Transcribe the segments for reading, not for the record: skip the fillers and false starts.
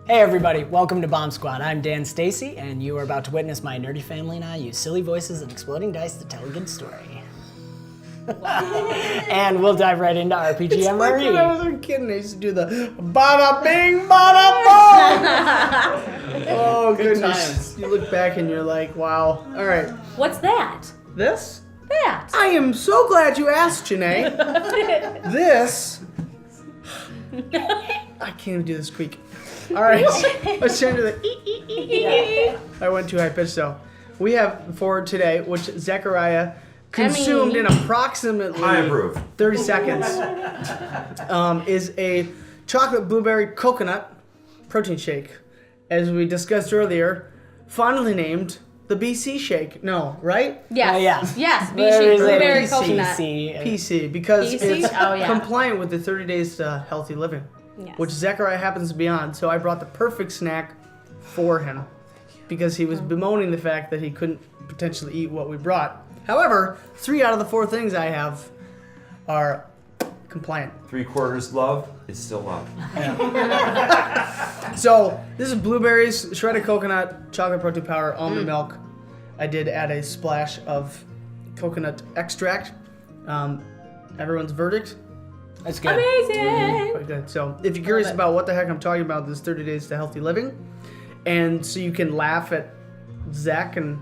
Hey everybody, welcome to BombSquad. I'm Dan Stacy, and you are about to witness my nerdy family and I use silly voices and exploding dice to tell a good story. And we'll dive right into RPG It's MRE. like when I was a kid and I used to do the bada bing, bada boom. Oh, Good goodness. times. You look back and you're like, wow. All right. What's that? This? That. I am so glad you asked, Janae. This. I can't even do this squeak. All right. Let's turn to the. I went too high pitched, though. We have for today, which Zechariah consumed in approximately I approve. 30 seconds, is a chocolate blueberry coconut protein shake. As we discussed earlier, fondly named the BC shake. No, right? Yes. Oh, yeah. Yes. There is a Blueberry PC. coconut. PC, because PC? it's Oh, yeah. compliant with the 30 days to healthy living, Yes. which Zechariah happens to be on. So I brought the perfect snack for him because he was bemoaning the fact that he couldn't potentially eat what we brought. However, 3 out of the 4 things I have are compliant. 3/4 love is still love. So this is blueberries, shredded coconut, chocolate protein powder, almond milk. I did add a splash of coconut extract. Everyone's verdict? That's good. Amazing. Quite good. So if you're curious about what the heck I'm talking about, this 30 days to healthy living, and so you can laugh at Zach and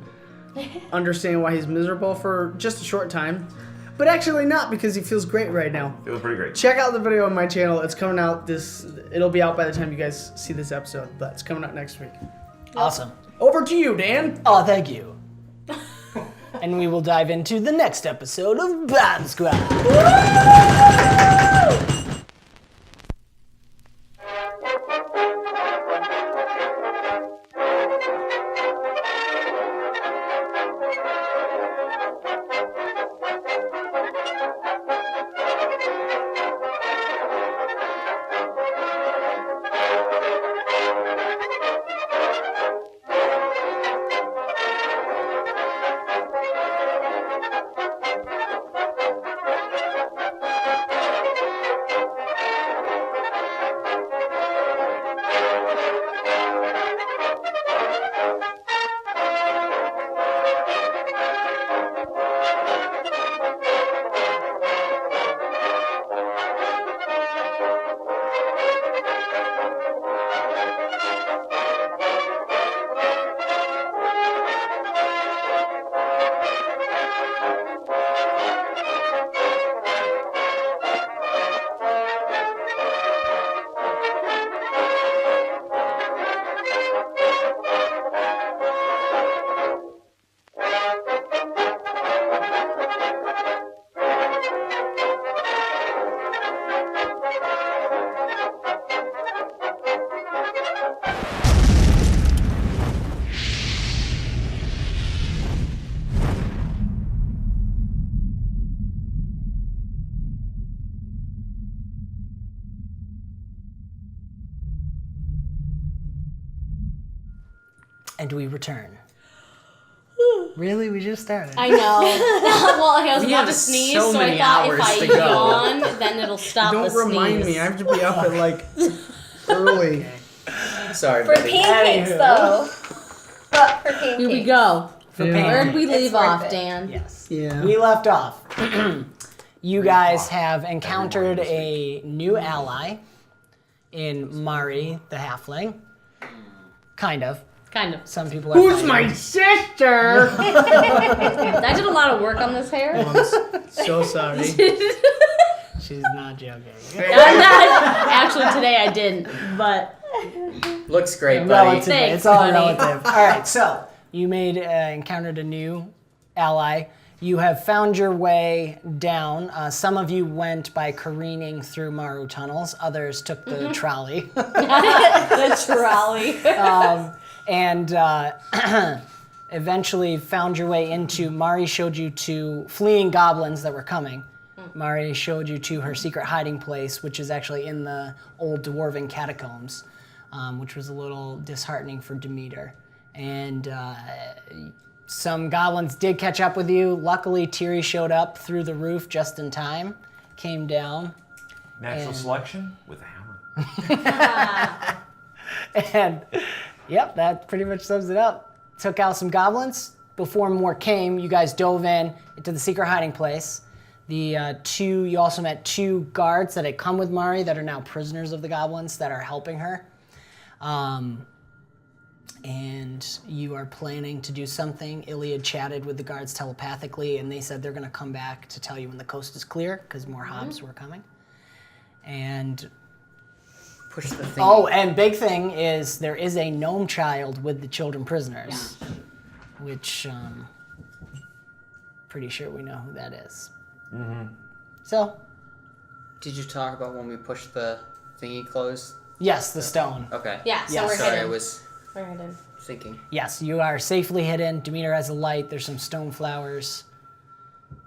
understand why he's miserable for just a short time, but actually not, because he feels great right now. It was pretty great. Check out the video on my channel. It's coming out it'll be out by the time you guys see this episode, but it's coming out next week. Awesome. Over to you, Dan. Oh, thank you. And we will dive into the next episode of BombSquad. And we return. Really? We just started. I know. Well, I was We about have to sneeze, so so I many thought hours if I to go. yawn, then it'll stop the Don't sneeze. remind me. I have to be up at like early. Sorry, For buddy. pancakes, Anywho. though. But for pancakes. Here we go. For Yeah. Where'd we pancakes. leave worth off, it. Dan? Yes. Yeah. We left off. You guys have encountered a new ally in Maurey, the halfling. Kind of. Kind of. Some people are Who's fighting. my sister? I did a lot of work on this hair. I'm so sorry. She's not joking. I'm not. Actually, today I didn't, but Looks great, buddy. Relative. Thanks, It's all buddy. relative. All right, so you encountered a new ally. You have found your way down. Some of you went by careening through Maru tunnels. Others took the trolley. the trolley. And eventually found your way into, Maurey showed you to fleeing goblins that were coming. Maurey showed you to her secret hiding place, which is actually in the old dwarven catacombs, which was a little disheartening for Demeter. And some goblins did catch up with you. Luckily, Tiri showed up through the roof just in time, came down. Natural And- selection with a hammer. And, yep, that pretty much sums it up. Took out some goblins. Before more came, you guys dove into the secret hiding place. You also met 2 guards that had come with Maurey that are now prisoners of the goblins that are helping her. And you are planning to do something. Iliad chatted with the guards telepathically, and they said they're going to come back to tell you when the coast is clear, because more hobs were coming. And Push the thing. oh, and big thing is there is a gnome child with the children prisoners, which pretty sure we know who that is. So, Did you talk about when we pushed the thingy closed? yes, the stone. Okay. Yeah, so Yes. we're Sorry, I hidden. was We're hidden. thinking. Yes, you are safely hidden. Demeter has a light. There's some stone flowers.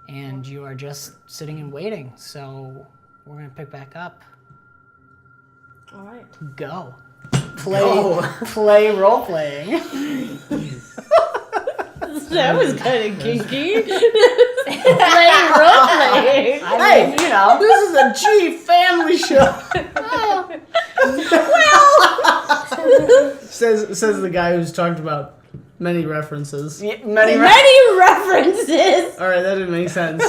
And you are just sitting and waiting. So we're going to pick back up. All right. Go. Play role-playing. That was kind of kinky. Playing role playing. I mean, you know. This is a G family show. says the guy who's talked about many references. Many Many references. All right, that didn't make sense.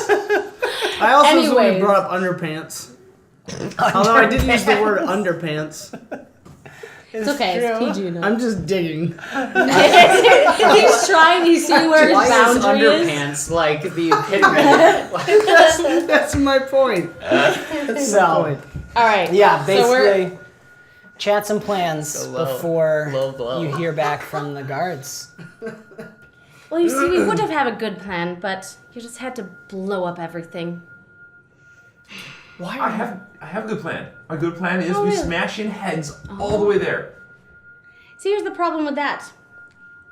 I also Anyways. brought up underpants. Although I did use the word underpants. It's okay. It's PG enough. I'm just digging. He's trying to see where his Why is boundary is. underpants like the epitome? That's my point. That's my So, point. All right. yeah, So we're- basically, chats and plans So low. before Low blow. you hear back from the guards. Well, you see, we would have had a good plan, but you just had to blow up everything. I have a good plan. My good plan is Oh, we really? smash in heads all the way there. See, here's the problem with that.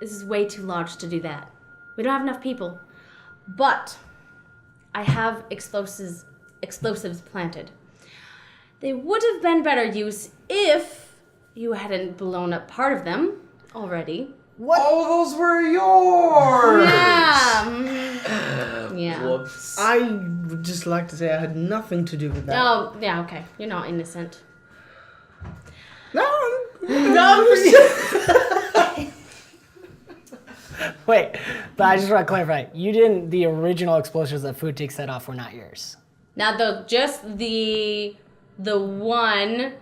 This is way too large to do that. We don't have enough people. But I have explosives planted. They would have been better use if you hadn't blown up part of them already. All those were yours. Yeah. Whoops. I would just like to say I had nothing to do with that. Oh, yeah, okay. You're not innocent. No. Wait, but I just want to clarify. You didn't, the original explosives that Futik set off were not yours. Now, just the one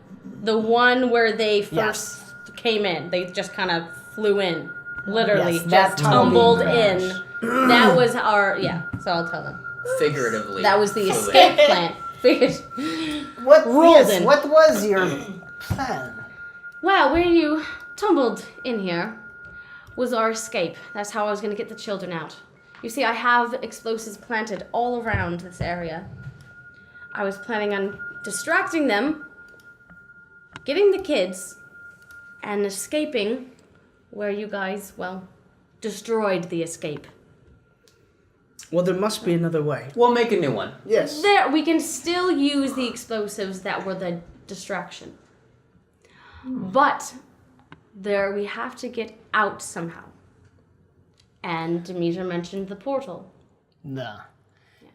where they first came in. They just kind of flew in. Literally, Yes, that just tunnel tumbled being in. That was our, so I'll tell them. Figuratively. That was the flew in. escape plan. What, Rolden. what was your plan? Well, where you tumbled in here was our escape. That's how I was going to get the children out. You see, I have explosives planted all around this area. I was planning on distracting them, getting the kids, and escaping where you guys, destroyed the escape. Well, there must be another way. We'll make a new one. Yes. There, we can still use the explosives that were the distraction. But we have to get out somehow. And Demeter mentioned the portal. No.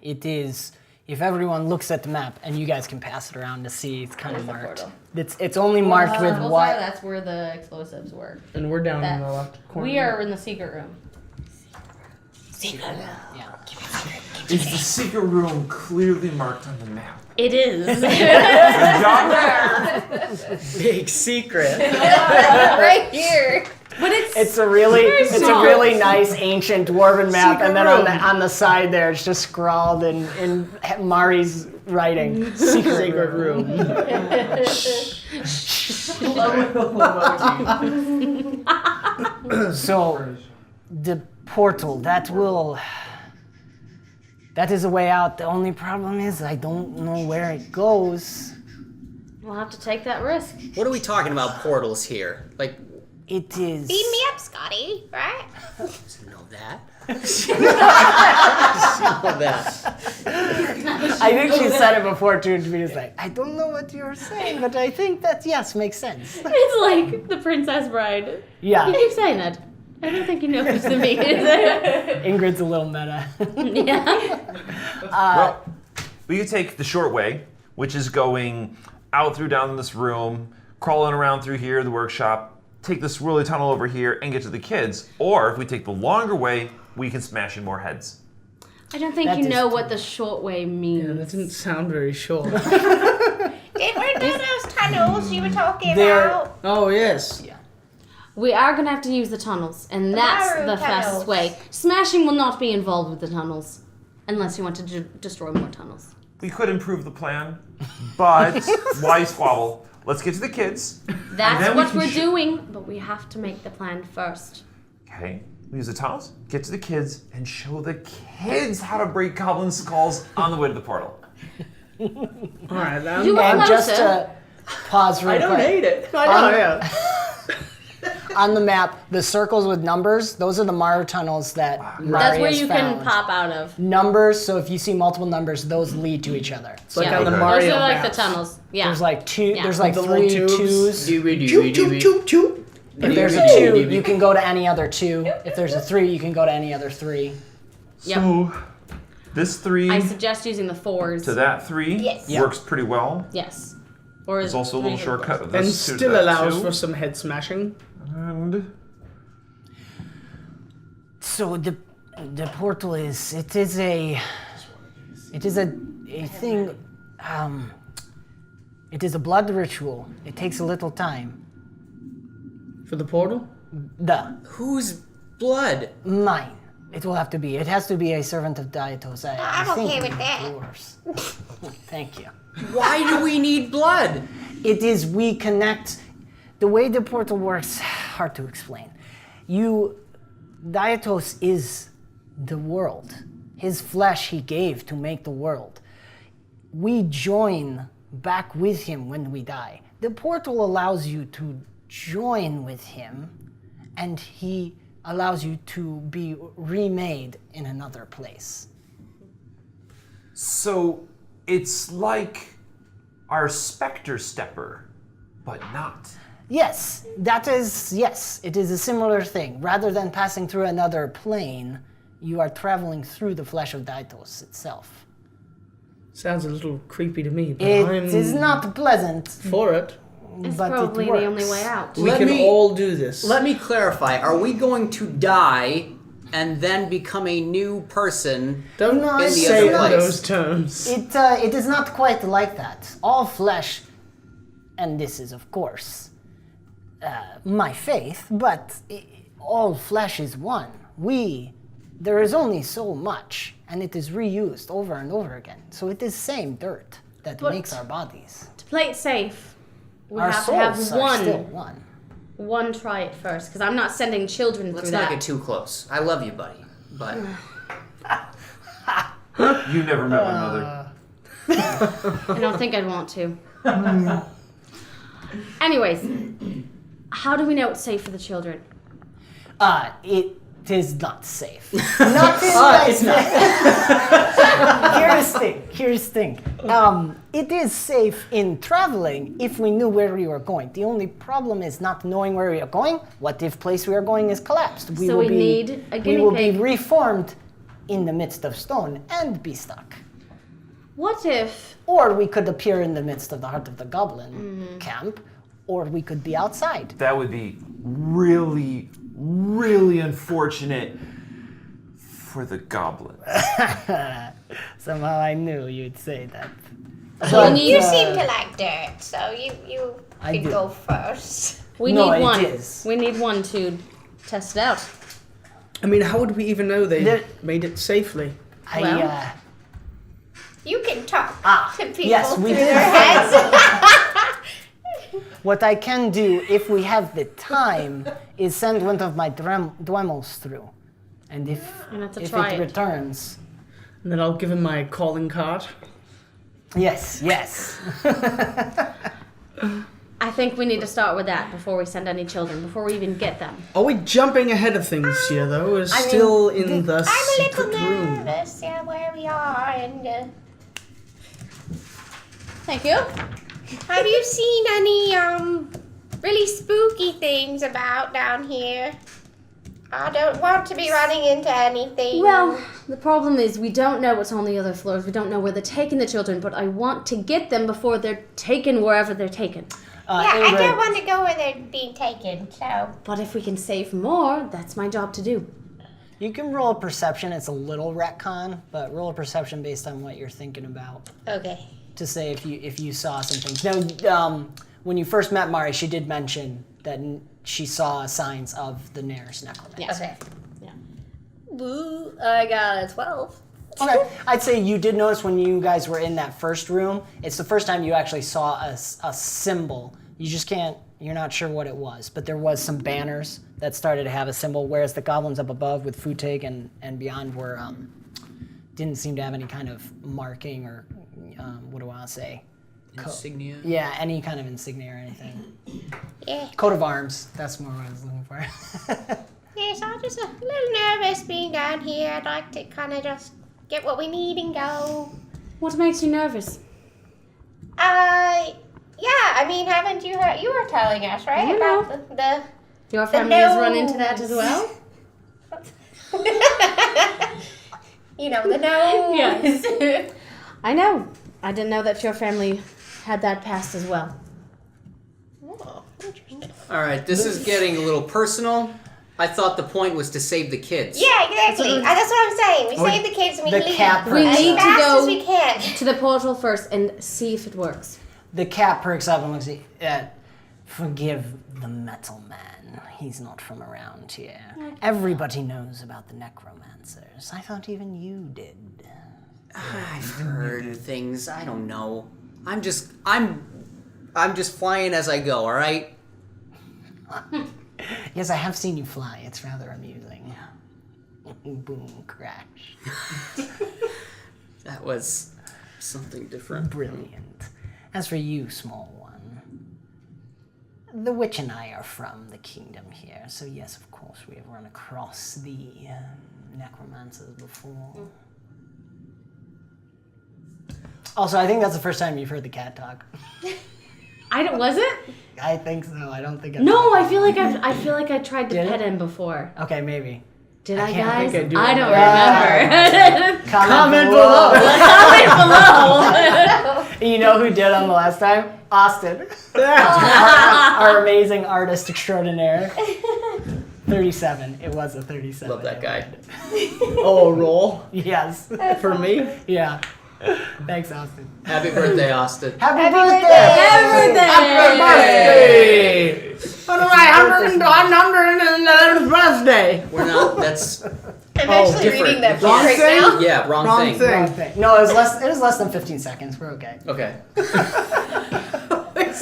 It is, if everyone looks at the map, and you guys can pass it around to see, it's kind of Where's the marked. portal? It's only marked with what? That's where the explosives were. And we're down in That- the left corner. We are in the secret room. Yeah. Is the secret room clearly marked on the map? It is. Good job there. Big secret. Right here. But It's a really small. nice ancient dwarven map, Secret and then room. on the side there, it's just scrawled in Mari's writing. secret room. So, the portal that is a way out. The only problem is I don't know where it goes. We'll have to take that risk. What are we talking about portals here? Like, It is. Beam me up, Scotty. Right? know that. know that. I think she said it before too, and Davina's like, I don't know what you're saying, but I think that yes makes sense. It's like the Princess Bride. Yeah, You keep saying that. I don't think you know who's the me. Ingrid's a little meta. Yeah. Well, we could take the short way, which is going out through down this room, crawling around through here, the workshop, take the swirly tunnel over here and get to the kids. Or if we take the longer way, we can smash in more heads. I don't think That you is know true. what the short way means. Yeah, that didn't sound very short. Did we do those tunnels you were talking They're- about? Oh, yes. We are going to have to use the tunnels, and that's Maurey the fastest tunnels. way. Smashing will not be involved with the tunnels, unless you want to destroy more tunnels. We could improve the plan, but why squabble? Let's get to the kids. That's then we what can we're sh- doing, but we have to make the plan first. Okay, we use the tunnels, get to the kids, and show the kids how to break goblin skulls on the way to the portal. All right, then. You And are just closer. to pause real I don't quick. hate it. I know, yeah. On the map, the circles with numbers, those are the Maurey tunnels that Maurey That's where has you found. can pop out of. Numbers, so if you see multiple numbers, those lead to each other. It's like Yeah. on the Okay. Mario Those are like maps. the tunnels. Yeah. There's like two. Yeah. There's like The three little tubes. twos. Choop, choop, choop, choop, choop. If there's a two, you can go to any other two. If there's a three, you can go to any other three. Yep. So, this 3 I suggest using the 4s. to that 3 Yes. works pretty well. Yes. Or There's also a little shortcut of And this to still that allows 2. for some head smashing. And So the portal is a thing. It is a blood ritual. It takes a little time. For the portal? Whose blood? Mine. It will have to be. It has to be a servant of Dietos. I'm I think okay with that. yours. Thank you. Why do we need blood? It is we connect. The way the portal works, hard to explain. Dietos is the world. His flesh he gave to make the world. We join back with him when we die. The portal allows you to join with him, and he allows you to be remade in another place. so it's like our Spectre Stepper, but not. Yes, it is a similar thing. Rather than passing through another plane, you are traveling through the flesh of Dietos itself. Sounds a little creepy to me, but It I'm is not pleasant, for it. It's but probably it the only works. way out. We Let can me- all do this. Let me clarify. Are we going to die and then become a new person? Don't No, in the say it other in place. those terms. It is not quite like that. All flesh, and this is of course my faith, but all flesh is one. There is only so much, and it is reused over and over again. So it is same dirt that But- makes our bodies. To play it safe, we Our have to have souls are still one. one. One try it first, because I'm not sending children Let's through not that. get too close. I love you, buddy, but You never met my mother. I don't think I'd want to. Anyways, how do we know it's safe for the children? It is not safe. Not in Here's the thing. It is safe in traveling if we knew where we were going. The only problem is not knowing where we are going. What if place we are going is collapsed? So we need a we guinea will pig. be reformed in the midst of stone and be stuck. What if Or we could appear in the midst of the heart of the goblin Mm-hmm. camp, or we could be outside. That would be really, really unfortunate for the goblin. Somehow I knew you'd say that. we need You seem to like dirt, so you I could do. go first. we No, need it one. is. We need one to test it out. I mean, how would we even know they There- made it safely? Well. You can talk to people yes, we through did. their heads. What I can do, if we have the time, is send one of my Dwemmels through. And if And have to if try it it. returns, And then I'll give him my calling card. yes. I think we need to start with that before we send any children, before we even get them. Are we jumping ahead of things here, though? We're I mean, still in the I'm a secret little room. nervous, yeah, where we are, and Thank you. have you seen any really spooky things about down here? I don't want to be running into anything. Well, the problem is we don't know what's on the other floors. We don't know where they're taking the children, but I want to get them before they're taken wherever they're taken. I Ingrid, don't want to go where they're being taken, so. But if we can save more, that's my job to do. you can roll a perception. It's a little retcon, but roll a perception based on what you're thinking about Okay. to say if you saw some things. Now, when you first met Maurey, she did mention that she saw signs of the Nares Necromancer. Yes. Okay. Yeah. Ooh, I got a 12. Okay, I'd say you did notice when you guys were in that first room, it's the first time you actually saw a symbol. You just can't, you're not sure what it was, but there was some banners that started to have a symbol, whereas the goblins up above with Futeg and beyond were, didn't seem to have any kind of marking or, what do I want to say? Insignia. Yeah, any kind of insignia or anything. Yeah. Coat of arms, that's more what I was looking for. Yes, I'm just a little nervous being down here. I'd like to kind of just get what we need and go. What makes you nervous? Yeah, I mean, haven't you heard? You were telling us, right? I About the Your family has run into that as well? you know, the nose. Yes. I know. I didn't know that your family had that past as well. Oh, interesting. All right, this is getting a little personal. I thought the point was to save the kids. Yeah, exactly. That's what I'm saying. We save the kids and we the leave cat as We need to fast go as we can. to the portal first and see if it works. The cat perks up and looks at forgive the metal man. He's not from around here. Everybody knows about the necromancers. I thought even you did. I've heard things. I don't know. I'm just flying as I go. All right. Yes, I have seen you fly. It's rather amusing. Boom, crash. That was something different. Brilliant. As for you, small one, the witch and I are from the kingdom here, so yes, of course, we have run across the necromancers before. Also, I think that's the first time you've heard the cat talk. Was it? I think so. I don't think. No, I feel like I tried to Did pet it? him before. Okay, maybe. Did I, can't guys? think I do I don't remember. remember. Comment below. Comment below. You know who did on the last time? Austin. our amazing artist extraordinaire. 37. It was a 37. Love that guy. Oh, roll Yes. for me. Yeah. Thanks, Austin. Happy birthday, Austin. Happy birthday! Happy Birthday! On my 111th birthday. We're not. That's I'm actually different. reading that Wrong right thing? now. yeah, wrong thing. Wrong thing. No, it was less than 15 seconds. We're okay. Okay. Is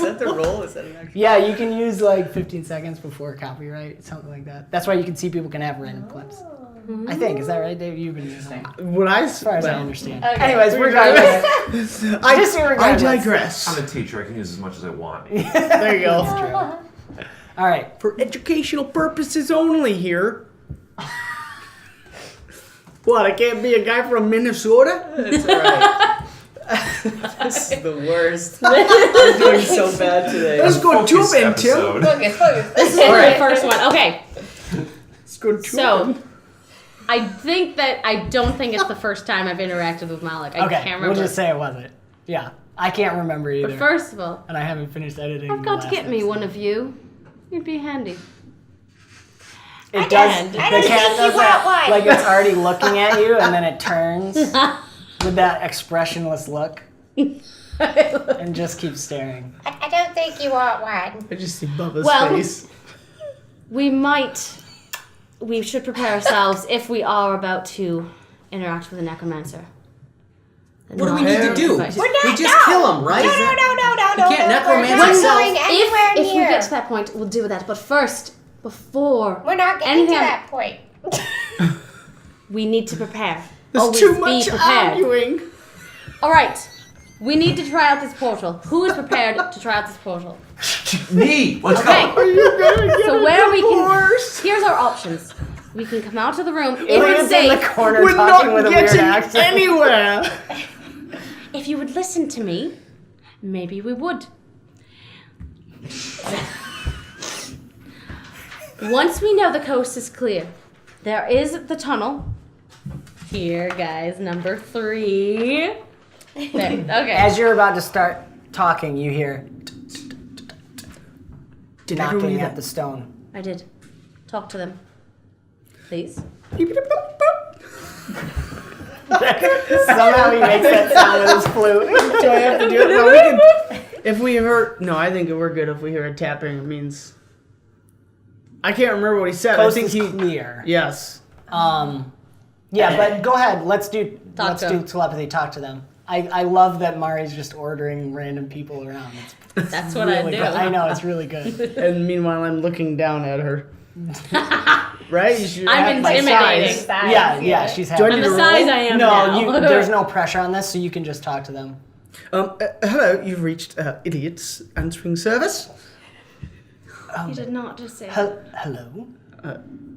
that the roll? Is that an actual? Yeah, you can use like 15 seconds before copyright, something like that. That's why you can see people can have random clips. I think. Is that right, Dave? You've been using it. What As far as I understand. Okay. Anyways, regardless. I digress. I'm a teacher. I can use as much as I want. There you go. All right. For educational purposes only here. What, I can't be a guy from Minnesota? It's alright. This is the worst. I'm doing so bad today. Let's go Focus tubing, Tim. episode. Focus. This is the first one. Okay. Let's go tubing. So, I don't think it's the first time I've interacted with Malik. I Okay. can't remember. We'll just say it wasn't. Yeah. I can't remember either. But first of all, and I haven't finished editing. I've the got to last get me episode. one of you. You'd be handy. It I does. don't The think cat you does want that. one. Like it's already looking at you, and then it turns with that expressionless look, and just keeps staring. I don't think you want one. I just see Bubba's Well- face. We should prepare ourselves if we are about to interact with a necromancer. What do we need to do? We're not, We just kill him, right? No. You can't necromance We're not yourself. going anywhere If we near. get to that point, we'll do that. But first, before We're not getting anything to that point. we need to prepare. There's Always too be much prepared. arguing. All right. We need to try out this portal. Who is prepared to try out this portal? Me! Let's Okay. go! So where we can... Here's our options. We can come out of the room if it's Alien's in the safe. corner We're talking not with a weird getting accent. anywhere. If you would listen to me, maybe we would. Once we know the coast is clear, there is the tunnel. Here, guys, number 3. There. Okay. As you're about to start talking, you hear Did I do knocking that? at the stone. I did. Talk to them. Please. Somehow he makes that sound with his flute. Do I have to do it? No, we can. If we hear, no, I think we're good. If we hear a tapping, it means. I can't remember what he said. Coast I think is he. clear. Yes. Yeah, but go ahead. Let's do Talk to 'em. telepathy. Talk to them. I love that Mari's just ordering random people around. It's That's what I really do. good. I know, it's really good. And meanwhile, I'm looking down at her. Right? You should I'm act my intimidating. size. Yeah, she's Do I happy. need I'm to the roll? size I am No, now. there's no pressure on this, so you can just talk to them. Hello, you've reached Idiot's answering service. You did not just say. Hello?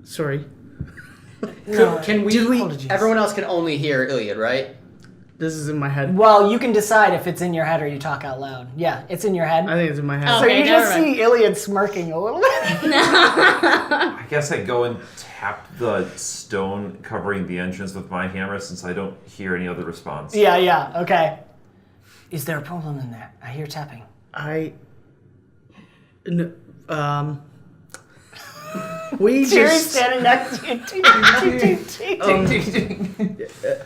Sorry. No. Can we? Apologies. Everyone else can only hear Iliad, right? This is in my head. Well, you can decide if it's in your head or you talk out loud. Yeah, it's in your head. I think it's in my head. So Okay, you never just mind. see Iliad smirking a little bit. I guess I go and tap the stone covering the entrance with my hammer since I don't hear any other response. Yeah, okay. Is there a problem in there? I hear tapping. We Tiri's just standing next to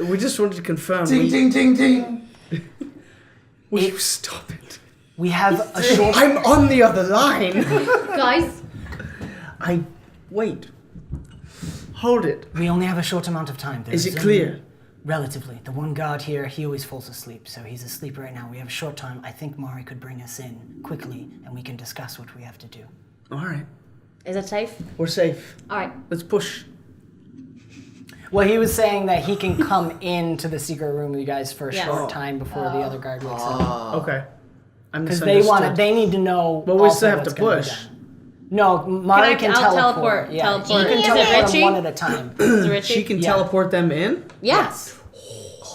you. we just wanted to confirm. Ding, ding, ding, ding. Will you stop it? We have a short... I'm on the other line. Guys, Wait. Hold it. We only have a short amount of time. Is it There's clear? only- Relatively. The one guard here, he always falls asleep, so he's asleep right now. We have a short time. I think Maurey could bring us in quickly, and we can discuss what we have to do. All right. is it safe? We're safe. All right. Let's push. Well, he was saying that he can come into the secret room with you guys for a Yes. short time before the other guard wakes up. Okay. I Because misunderstood. they need to know. But we also still have what's to gonna be push. done. No, Maurey can I'll teleport. teleport. Yeah, Teleport. he can Is it teleport Richie? them one at a time. Is it Richie? She can Yeah. teleport them in? Yes.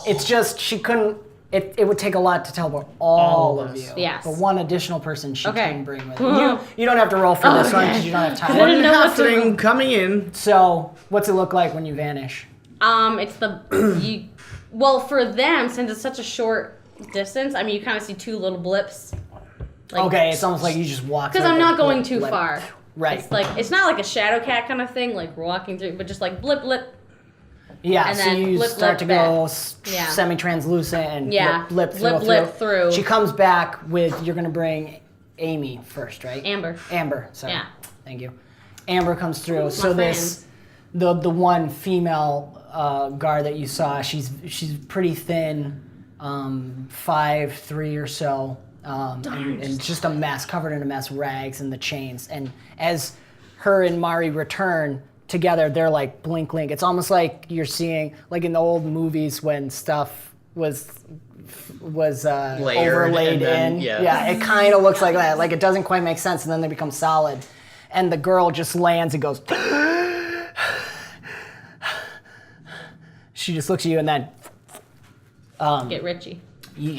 It's just she couldn't. It would take a lot to teleport all of of us. you. Yes. But one additional person she Okay. can bring with her. You don't have to roll for this one because you don't have I time. didn't know what to Happening coming in. So, what's it look like when you vanish? It's the well, for them, since it's such a short distance, I mean, you kind of see two little blips. Like, Okay, it's almost like you just walk. because through I'm the not going blip, too blip. far. Right. It's like it's not like a shadow cat kind of thing, like we're walking through, but just like blip blip. Yeah, and so then you blip, start to blip go back. Yeah. semi-translucent and Yeah. blip Blip through. She comes back with, you're going to bring Amy first, right? Amber. Amber, sorry. Yeah. Thank you. Amber comes through. So my this, the one female guard that you saw, she's pretty thin, 5'3" or so, and just a mess, covered in a mess, rags and the chains. And as her and Maurey return together, they're like blink. It's almost like you're seeing, like in the old movies when stuff was Layered overlaid and then- in. yeah. Yeah, it kind of looks like that. Like it doesn't quite make sense, and then they become solid. And the girl just lands and goes. She just looks at you, and then Get Richie.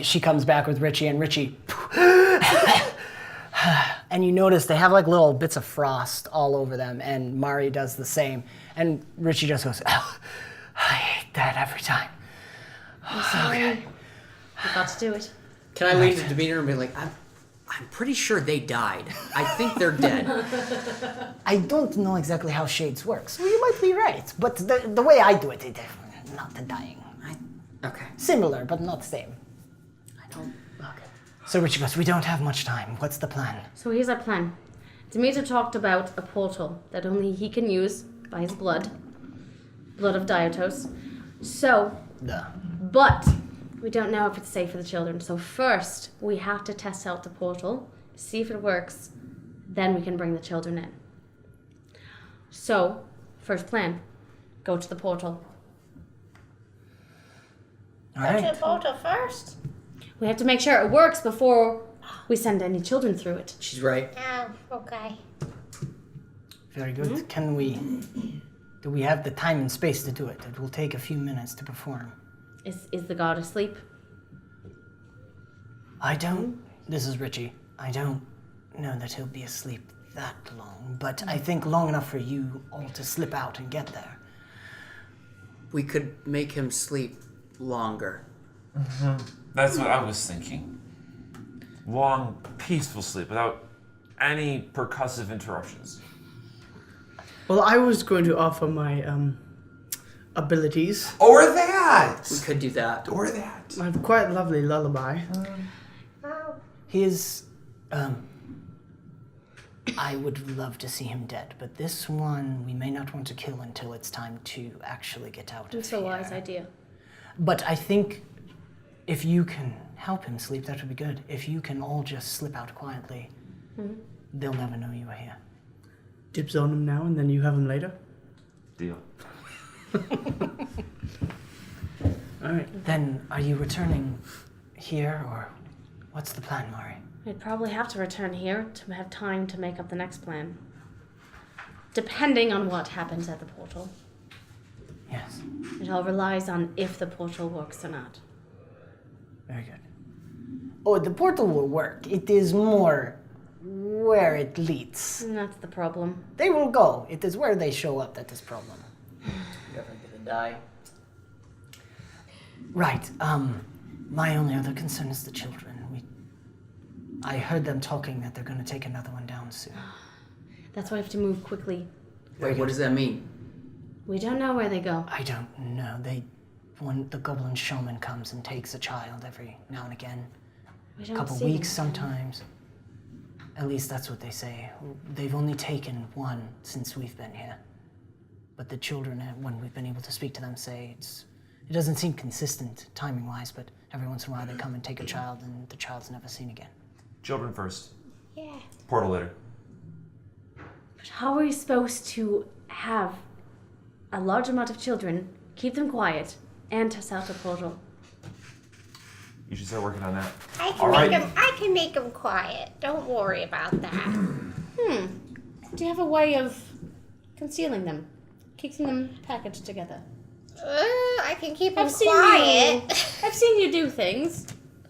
she comes back with Richie, and Richie. And you notice they have like little bits of frost all over them, and Maurey does the same. And Richie just goes, oh, I hate that every time. I'm sorry. I got to do it. Can I lean to Demeanor and be like, I'm pretty sure they died. I think they're dead. I don't know exactly how shades work, so you might be right. But the way I do it, not the dying. Okay. Similar, but not the same. I don't. Okay. So Richie goes, we don't have much time. What's the plan? So here's our plan. Demeter talked about a portal that only he can use by his blood of Diotos. So, but we don't know if it's safe for the children. So first, we have to test out the portal, see if it works, then we can bring the children in. So, first plan, go to the portal. All Go to right. the portal first. We have to make sure it works before we send any children through it. She's right. Oh, okay. Very good. Do we have the time and space to do it? It will take a few minutes to perform. Is the god asleep? This is Richie. I don't know that he'll be asleep that long, but I think long enough for you all to slip out and get there. We could make him sleep longer. That's what I was thinking. Long, peaceful sleep without any percussive interruptions. Well, I was going to offer my abilities. Or that! We could do that. Or that. I have a quite lovely lullaby. His, I would love to see him dead, but this one we may not want to kill until it's time to actually get out of It's a here. wise idea. But I think if you can help him sleep, that would be good. If you can all just slip out quietly, they'll never know you are here. Dibs on him now, and then you have him later. Deal. All right. Then, are you returning here, or what's the plan, Maurey? We'd probably have to return here to have time to make up the next plan. Depending on what happens at the portal. Yes, It all relies on if the portal works or not. very good. Oh, the portal will work. It is more where it leads. And that's the problem. They will go. It is where they show up that is problem. You're ever gonna die. Right. My only other concern is the children. I heard them talking that they're going to take another one down soon. That's why we have to move quickly. Wait, what does that mean? We don't know where they go. I don't know. When the goblin showman comes and takes a child every now and again, We a don't couple see weeks them. sometimes. At least that's what they say. They've only taken one since we've been here. But the children, when we've been able to speak to them, say it doesn't seem consistent timing-wise, but every once in a while they come and take a child and the child's never seen again. Children first. Yeah. Portal later. But how are we supposed to have a large amount of children, keep them quiet, and test out the portal? You should start working on that. I can make them quiet. Don't worry about that. Do you have a way of concealing them? Keeping them packaged together? I can keep them I've seen quiet. I've seen you do things.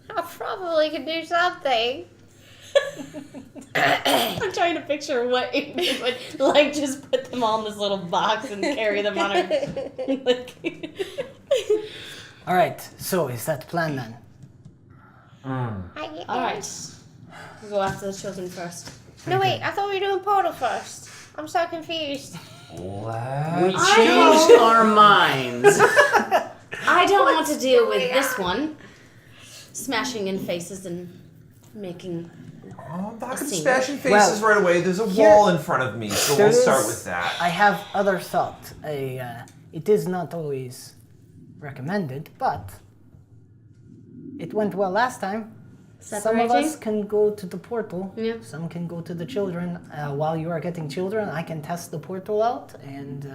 I probably can do something. I'm trying to picture what it would like. Just put them all in this little box and carry them on her. All right, so is that the plan then? I guess. All right, we'll go after the children first. No, wait. I thought we were doing portal first. I'm so confused. We changed our minds. I don't want to deal with this one. Smashing in faces and making. Oh, I'm not A scene. smashing faces right away. There's a wall in front of me, so There we'll start is- with that. I have other thought. It is not always recommended, but it went well last time. Some of us Separating? can go to the portal. Yeah. Some can go to the children. While you are getting children, I can test the portal out, and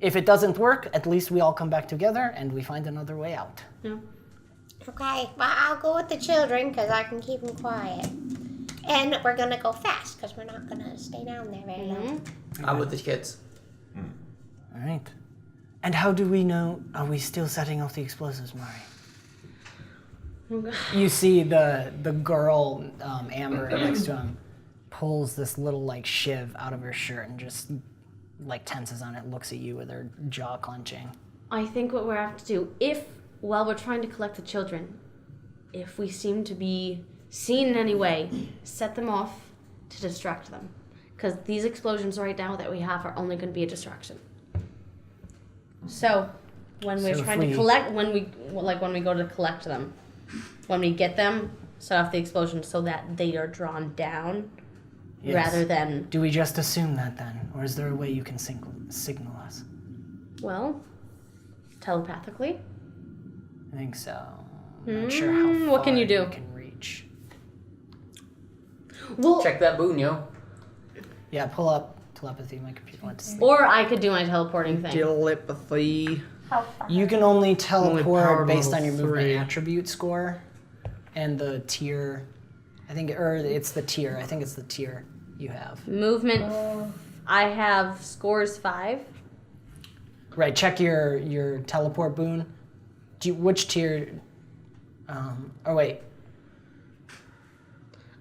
if it doesn't work, at least we all come back together and we find another way out. No. Okay, well, I'll go with the children because I can keep them quiet. And we're going to go fast because we're not going to stay down there very long. I'm with the kids. All right. And how do we know? Are we still setting off the explosives, Maurey? You see the girl, Amber, next to him, pulls this little like shiv out of her shirt and just like tenses on it, looks at you with her jaw clenching. I think what we have to do, while we're trying to collect the children, if we seem to be seen in any way, set them off to distract them. Because these explosions right now that we have are only going to be a distraction. So, when we're So if trying we- to collect, when we go to collect them, when we get them, set off the explosion so that they are drawn down, Yes. rather than, Do we just assume that then, or is there a way you can signal us? well, telepathically. I think so. I'm not sure how far what can you do? we can reach. Well, Check that boon, yo. Yeah, pull up telepathy. My computer went to sleep. or I could do my teleporting thing. Telepathy. You can only teleport power based on level your movement 3. attribute score, and the tier. It's the tier. I think it's the tier you have. Movement, I have scores 5. Right. Check your teleport boon. Which tier? Oh wait.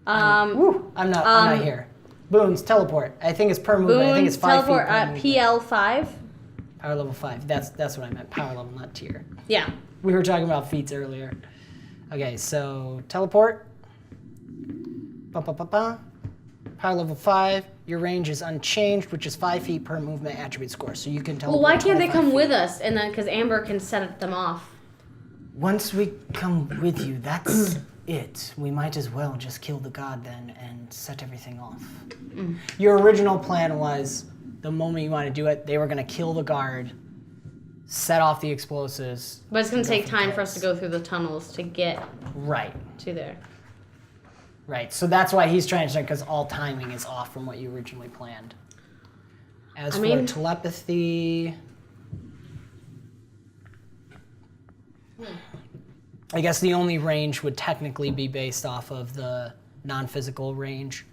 I'm not here. Boons teleport. I think it's per movement. I think it's 5 teleport feet per movement. PL 5. Power level 5. That's what I meant. Power level, not tier. Yeah. We were talking about feats earlier. Okay, so teleport. Power level 5. Your range is unchanged, which is 5 feet per movement attribute score. So you can tell. Well, why can't they come with us? And then, because Amber can set them off. Once we come with you, that's it. We might as well just kill the god then and set everything off. Your original plan was the moment you want to do it, they were going to kill the guard, set off the explosives. But it's going to take time for us to go through the tunnels to get Right. to there. Right. So that's why he's trying to start, because all timing is off from what you originally planned. As for telepathy, I guess the only range would technically be based off of the non-physical range.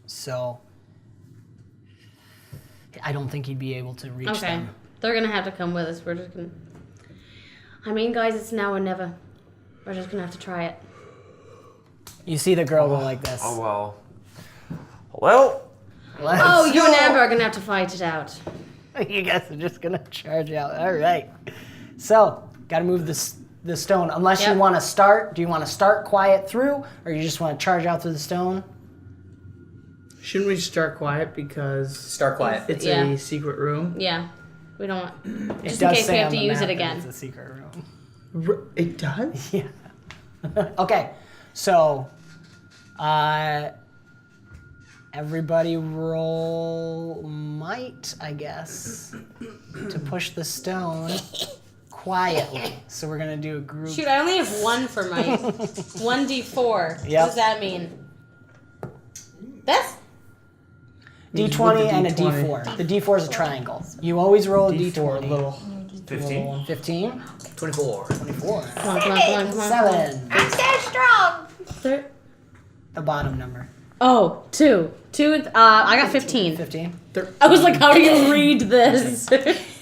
So I don't think he'd be able to reach them. They're going to have to come with us. We're just going to... I mean, guys, it's now or never. We're just going to have to try it. You see the girl go like this. Oh, well. Well. Oh, you and Amber are going to have to fight it out. You guys are just going to charge out. All right. So, got to move the stone. Unless you want to start. Do you want to start quiet through, or you just want to charge out through the stone? Shouldn't we start quiet because Start quiet. it's a secret room? Yeah. We don't want... It Just does in case we say have on to the use map it that again. It's a secret room. It does? Yeah. Okay. So, everybody roll might, I guess, to push the stone quietly. So we're gonna do a group. Shoot, I only have one for my 1d4. Yep. What does that mean? This? D20 and a D4. The D4 is a triangle. You always roll a D20. Little. 15. 15. 24. 24. Come on, come on, come on, come on. 7. I'm so strong. The bottom number. Oh, 2. 2, I got 15. 15. I was like, how do you read this?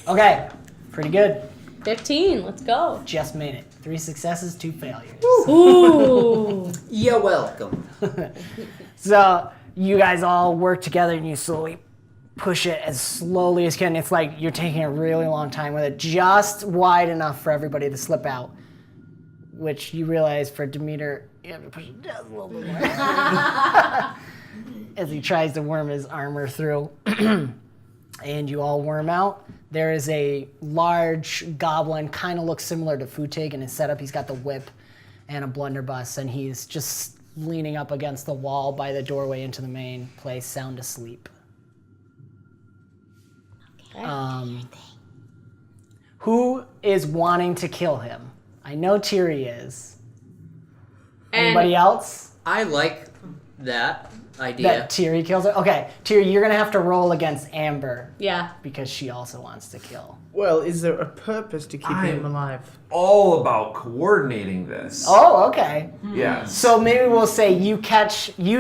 Okay. Pretty good. 15, let's go. Just made it. 3 successes, 2 failures. Ooh. You're welcome. So you guys all work together and you slowly push it as slowly as you can. It's like you're taking a really long time with it, just wide enough for everybody to slip out. Which you realize for Demeter, you have to push it just a little bit more. As he tries to worm his armor through. And you all worm out. There is a large goblin, kind of looks similar to Futig in his setup. He's got the whip and a blunderbuss, and he's just leaning up against the wall by the doorway into the main place, sound asleep. Okay. Who is wanting to kill him? I know Tiri is. And Anybody else? I like that idea. That Tiri kills her? Okay, Tiri, you're going to have to roll against Amber Yeah. because she also wants to kill. Well, is there a purpose to keeping him alive? All about coordinating this. Oh, okay. Yes. So maybe we'll say you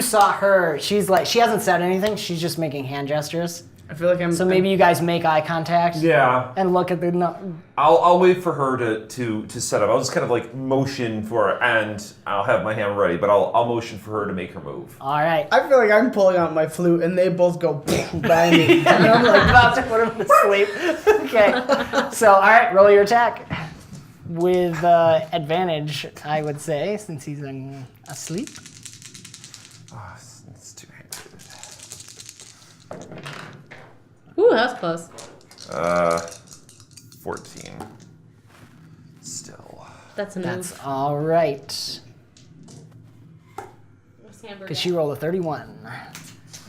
saw her. She's like, she hasn't said anything. She's just making hand gestures. I feel like I'm. So maybe you guys make eye contact. Yeah. And look at the. I'll wait for her to set up. I'll just kind of like motion for her, and I'll have my hand ready, but I'll motion for her to make her move. All right. I feel like I'm pulling out my flute and they both go bang. And I'm like about to put him to sleep. Okay. So, all right, roll your attack. With advantage, I would say, since he's asleep. Oh, it's too handy. Ooh, that was close. 14. Still. That's a That's move. all right. What's Amber Because get? she rolled a 31.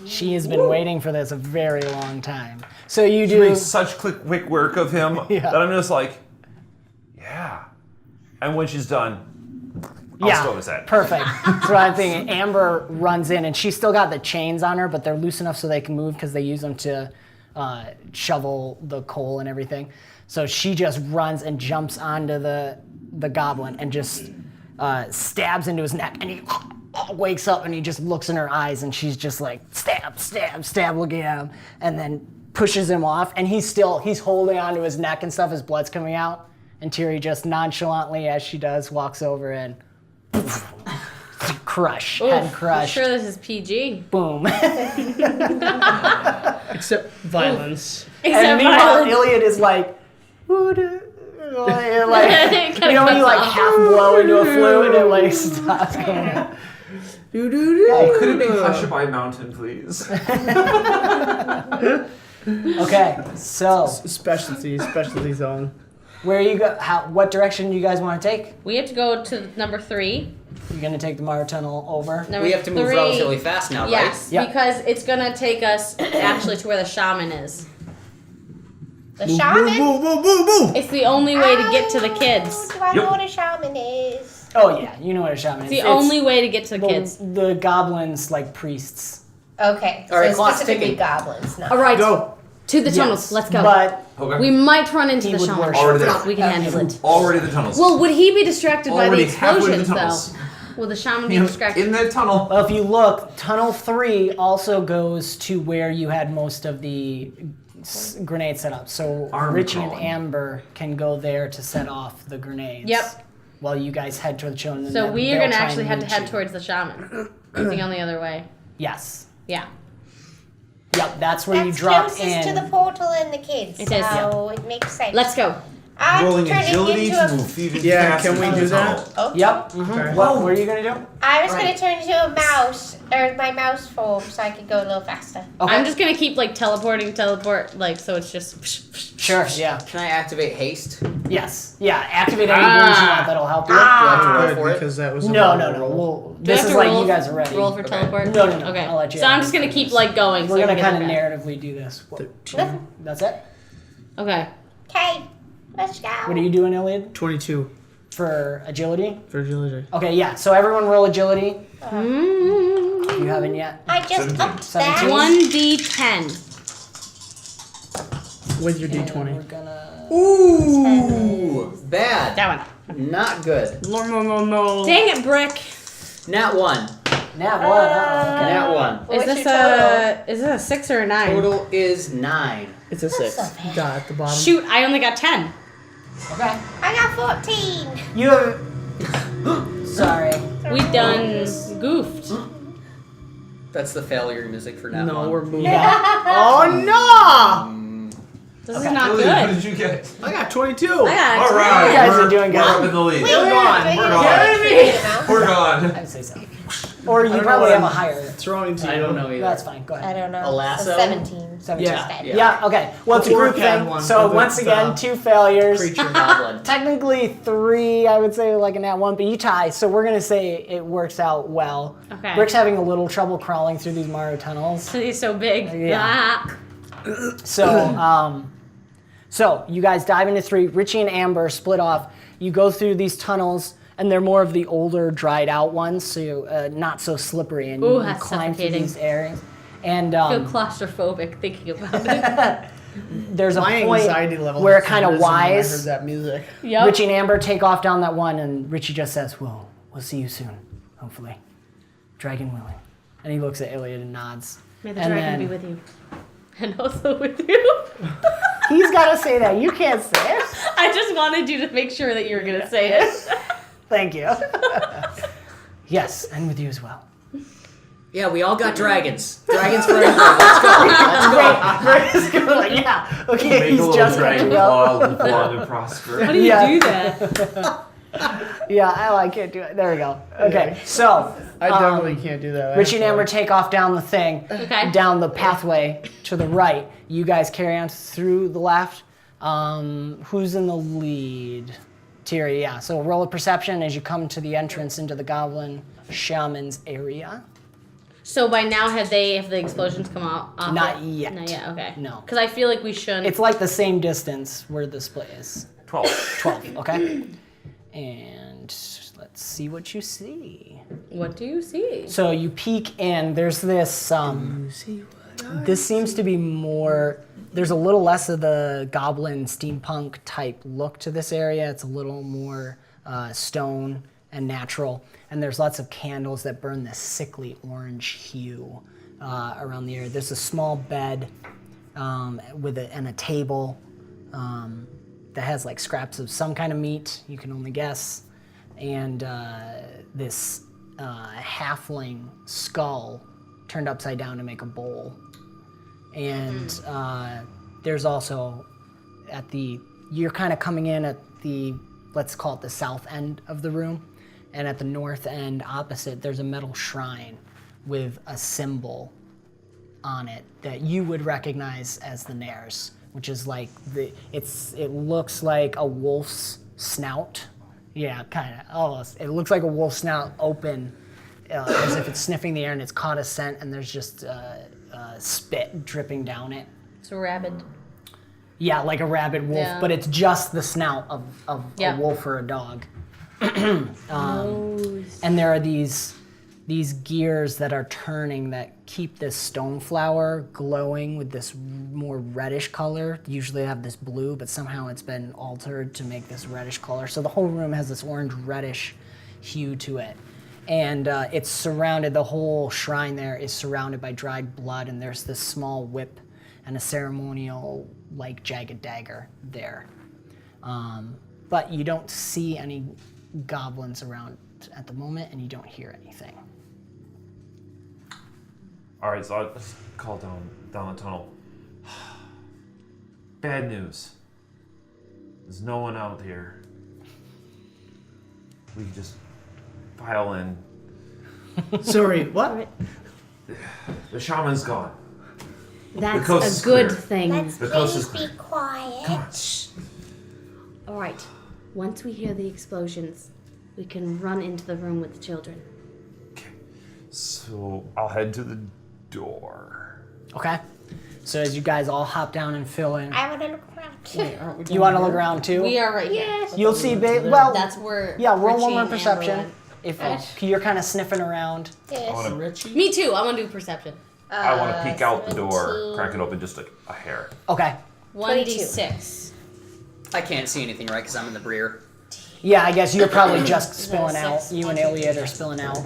She has been waiting for this a very long time. So you She do. makes such quick work of him that I'm just like, yeah. And when she's done, I'll stone his head. Perfect. That's what I'm thinking. Amber runs in, and she's still got the chains on her, but they're loose enough so they can move because they use them to shovel the coal and everything. So she just runs and jumps onto the goblin and just stabs into his neck, and he wakes up and he just looks in her eyes, and she's just like stab, stab, stab, looking at him, and then pushes him off, and he's holding onto his neck and stuff. His blood's coming out, and Tiri just nonchalantly, as she does, walks over and crush, head I'm crushed. sure this is PG. Boom. Except violence. And Except meanwhile, violence. Iliad is like, like, you know when you like half blow into a flute and it like stops going. Oh, could it be Hushabye Mountain, please? Okay, so Specialty zone. where you go? What direction do you guys want to take? We have to go to number 3. You're gonna take the Mara Tunnel over. Number We have to move 3. relatively fast now, right? Yes, Yep. because it's gonna take us actually to where the shaman is. The shaman? Move. It's the only way to get to the kids. Do I know what a shaman is? Oh yeah, you know what a shaman is. It's the only way to get to the kids. The goblins like priests. Okay. All right, so clock's specifically ticking. goblins, not. All right, Go. to the Yes, tunnels. Let's go. But Okay. We might run into He the would shaman. worship. Already there. We can handle it. Already the tunnels. Well, would he be distracted by the Already halfway to the explosions, tunnels. though? Will the shaman be in distracted? that tunnel. well, if you look, Tunnel 3 also goes to where you had most of the grenades set up. So Arm Richie and crawling. Amber can go there to set off the grenades. Yep. While you guys head toward the shaman. and So then we are they'll going to try actually and have to reach head you. towards the shaman. It's the only other way. Yes. Yeah. Yep, that's where you That's drop closest in. to the portal and the kids. It is, So it makes sense. Let's go. I'm Rolling turning agility into to a. move even Yeah, faster can we through do the that? tunnel. Oh, Yep. What were you gonna do? I was Right. going to turn into a mouse, or my mouse form, so I could go a little faster. Okay. I'm just going to keep, like, teleport, like, so it's just... Sure. Yeah. Can I activate haste? Do Yes. Yeah. Activate any wounds you want. That'll help you. I have to roll Good, for it? because that was a No, long no, no. roll. Well, Do I this have is to like roll, you guys are ready. Roll for Okay. teleport? No, no, no. Okay. I'll let you So have I'm it. just going to keep, like, going. We're so gonna we can kind of look narratively do this. What- 13. That's it. at- Okay. Okay, let's go. What are you doing, Iliad? 22 For agility? for agility. Okay. Yeah. So everyone roll agility. Mm. If you haven't yet. I just 17. upped that. 17. 1d10. With your And D20. we're gonna. Ooh, bad. That one. Not good. No. Dang it, Brick. Nat 1. Nat 1. Okay. Nat 1. What's Is this your total? a 6 or a 9? Total is 9. It's a 6. Dot at the bottom. Shoot, I only got 10. Okay. I got 14. You have. Sorry. We done goofed. That's the failure music for Nat 1. No, we're moving. Yeah. Oh no! This is Okay. not Iliad, what good. did you get? I got 22. I got All right. You guys we're, are doing good. We're up in the lead. Wait, gone. we're We're gonna- We're gone. I'd say so. Or you don't know probably what have a I'm higher. Throwing to you. I don't know either. That's fine. Go I ahead. don't know. A lasso? So 17. 17. Yeah. Yeah. Okay. Well, it's a The group orc had thing. one, So but once it's, again, 2 failures. Creature goblin. Technically 3, I would say, like a nat 1, but you tie. So we're gonna say it works out well. Okay. Brick's having a little trouble crawling through these Mario tunnels. He's so big. Yeah. Ah. So you guys dive into 3. Richie and Amber split off. You go through these tunnels, and they're more of the older, dried out ones, so you're not so slippery, and Ooh, you that's climb through suffocating. these areas. And I feel claustrophobic thinking about it. there's a My point anxiety level where it has kind of risen when I heard wise. that music. Yep. Richie and Amber take off down that one, and Richie just says, "Well, we'll see you soon, hopefully, dragon willing." And he looks at Iliad and nods. May the And dragon then- be with you. And also with you. He's got to say that. You can't say it. I just wanted you to make sure that you were going to say it. Thank you. Yes, and with you as well. Yeah, we all got dragons. Dragons for everybody. Let's go. Let's go. Like, yeah. Okay, Make a he's little just dragon catching up. wild and long and prosper. How do you Yeah. do that? Yeah, I can't do it. There we go. Okay, so I definitely can't do that. Richie and Amber actually. take off down the thing, Okay. down the pathway to the right. You guys carry on through the left. Who's in the lead? Tiri, yeah. So roll a perception as you come to the entrance into the goblin shaman's area. So by now, have the explosions come out? off Not it? yet. Not yet, okay. No. Because I feel like we shouldn't. It's like the same distance where the split is. 12. 12, okay? And let's see what you see. What do you see? So you peek in, there's this, this seems to be more, there's a little less of the goblin steampunk type look to this area. It's a little more stone and natural. And there's lots of candles that burn this sickly orange hue around the area. There's a small bed with and a table that has like scraps of some kind of meat, you can only guess. And this halfling skull turned upside down to make a bowl. And there's also you're kind of coming in at the, let's call it the south end of the room. And at the north end opposite, there's a metal shrine with a symbol on it that you would recognize as the Nares, which is like it looks like a wolf's snout. Yeah, kind of, almost. It looks like a wolf's snout open, as if it's sniffing the air and it's caught a scent, and there's just spit dripping down it. It's a rabid. Yeah, like a rabid wolf, Yeah. but it's just the snout of a wolf or a dog. And there are these gears that are turning that keep this stone flower glowing with this more reddish color. Usually they have this blue, but somehow it's been altered to make this reddish color. So the whole room has this orange reddish hue to it. And it's surrounded, the whole shrine there is surrounded by dried blood, and there's this small whip and a ceremonial, like, jagged dagger there. But you don't see any goblins around at the moment, and you don't hear anything. All right, so I'll just call down the tunnel. Bad news. There's no one out here. We can just file in. Sorry, what? The shaman's gone. That's coast a is good clear. thing. Let's The coast is please be quiet. All right. Once we hear the explosions, we can run into the room with the children. So I'll head to the door. Okay. So as you guys all hop down and fill in, I want to look around. you want to look around too? We are right here. Yes. You'll see, well, That's where. yeah, roll Richie one more and perception. Amber If you're kind of sniffing around. Yes. I want went. Me too. I want to do perception. to peek out the door, 17. crack it open just a hair. Okay. 1d6. I can't see anything, right? Because I'm in the rear. Yeah, I guess you're probably just spilling Six. out. You and Elliot are spilling out.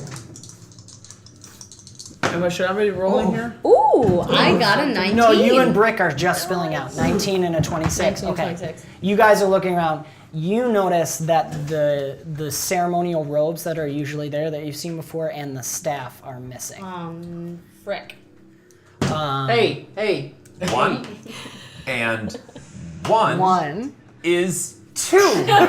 Should I be rolling here? Ooh, I got a 19. No, you and Brick are just spilling out. 19 and a 26. 19, Okay. 26. You guys are looking around. You notice that the ceremonial robes that are usually there that you've seen before and the staff are missing. Frick. Hey. One and one, One. is Two. He's a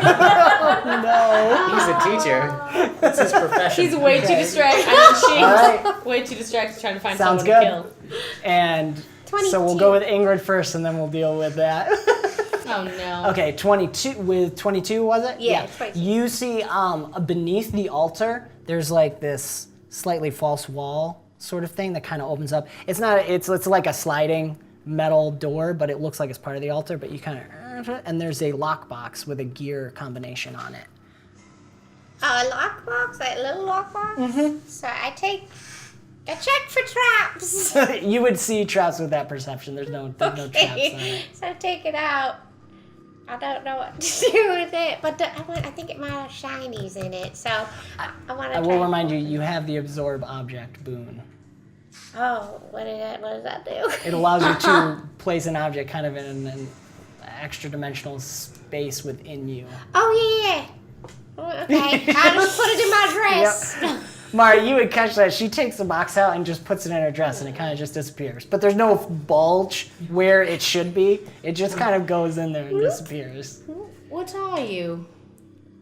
teacher. That's his profession. She's way too distracted. Alright. Way too distracted trying to find Sounds someone good. to kill. And so 22. we'll go with Ingrid first and then we'll deal with that. Oh no. Okay, 22, with 22 was it? Yeah, 22. You see beneath the altar, there's like this slightly false wall sort of thing that kind of opens up. It's not, it's like a sliding metal door, but it looks like it's part of the altar, but you kind of, and there's a lockbox with a gear combination on it. A lockbox, that little lockbox. Mm-hmm. So I take a check for traps. You would see traps with that perception. There's no traps on it. So I take it out. I don't know what to do with it, but I think it might have shinies in it. So I want to. I will remind you, you have the absorb object boon. Oh, what does that do? It allows you to place an object kind of in an extra dimensional space within you. Oh yeah. Okay, I'll just put it in my dress. Mari, you would catch that. She takes the box out and just puts it in her dress and it kind of just disappears. But there's no bulge where it should be. It just kind of goes in there and disappears. What are you?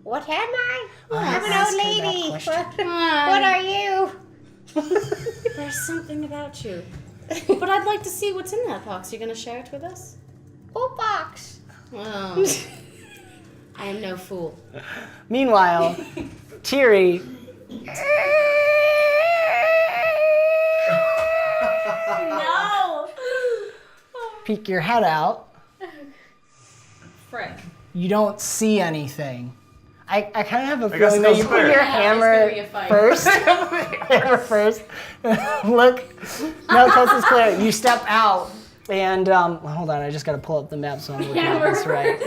What am I? I'm ask an her old that lady. question. What are you? There's something about you. But I'd like to see what's in that box. You're gonna share it with us? What box? Oh. I am no fool. Meanwhile, Tiri No! peek your head out. Frick. You don't see anything. I kind of have a guess feeling it that goes you put there. your Yeah, hammer it's gonna be a fight. first. Hammer first. Look. No, coast is clear. You step out and hold on. I just got to pull up the map so I'm looking at this right.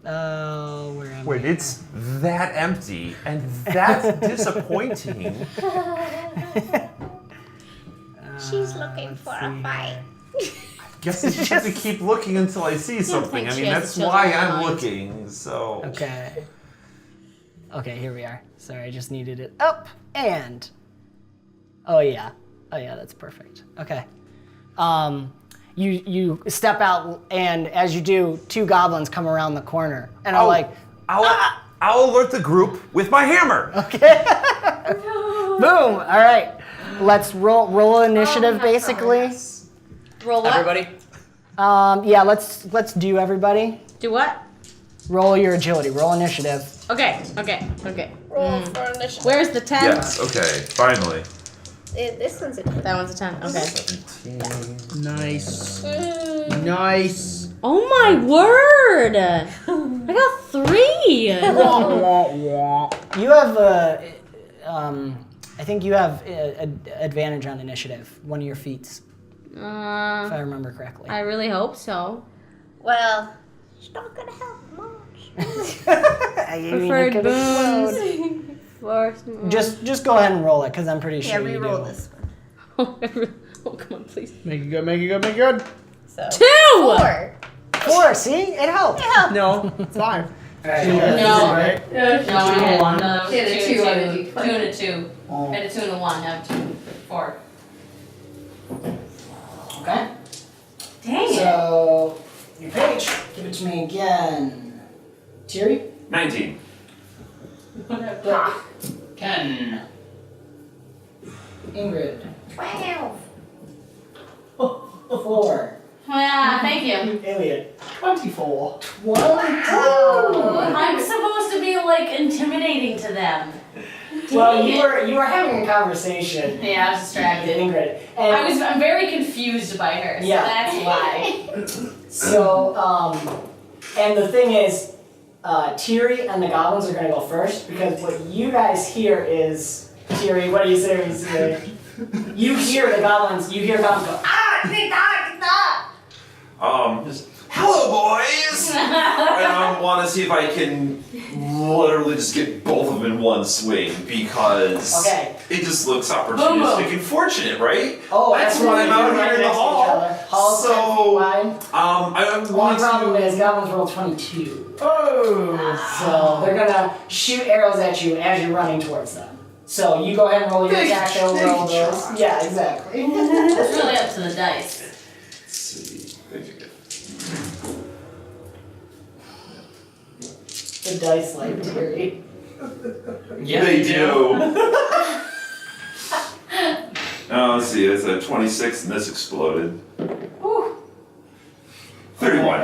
Where am I? Wait, it's that empty and that's disappointing. She's looking for a fight. Guess I just have to keep looking until I see something. think I she mean, has that's the why children in I'm mind. looking. So Okay. Okay, here we are. Sorry, I just needed it up and. Oh yeah, that's perfect. Okay. You step out and as you do, two goblins come around the corner and are like, I'll I'll alert the group with my hammer. Boom. All right. Let's roll initiative, basically. Roll what? Everybody. Yeah. Let's do everybody. Do what? Roll your agility. Roll initiative. Okay. Roll for initiative. Where's the 10? Yes, okay, finally. This one's a 10. That one's a 10. Okay. 17. Nice. Nice. Oh my word! I got 3. Wah, wah, wah. You have I think you have advantage on initiative. One of your feats, if I remember correctly. I really hope so. Well, it's not gonna help much. Preferred boons. Just go ahead and roll it, because I'm pretty Yeah, sure you re-roll do. this one. Oh, come on, please. Make it good, make it good, make it good. So 2! 4. 4. See, it helped. No, 5. No. Right? No, I had one. Yeah, the 2 on the 2 and a 2. I had a 2 and a 1. Now 2, 4. Okay. Dang it. So, your page. Give it to me again. Tiri? 19. Ken. Ingrid. 12. 4. Yeah, thank you. Iliad. 24. 22. I'm supposed to be like intimidating to them. Well, you were having a conversation Yeah, I was with distracted. Ingrid. And I'm very confused by her, so Yeah. that's why. so, and the thing is, Tiri and the goblins are gonna go first, because what you guys hear is, Tiri, what do you say when you see it? You hear goblins go, Just, hello, boys! I want to see if I can literally just get both of them in one swing, because Okay. it just looks opportunistic and fortunate, right? Oh, That's why I'm out here in the hall. Hall's 10 feet wide. I Only want problem to... is goblins roll 22. Oh! So they're gonna shoot arrows at you as you're running towards them. So you go ahead and roll your attack, they'll roll those. Yeah, exactly. It's really up to the dice. Let's see. Where'd you get? The dice like Tiri. Yeah, they do. Oh, let's see. It's a 26 and this exploded. 31.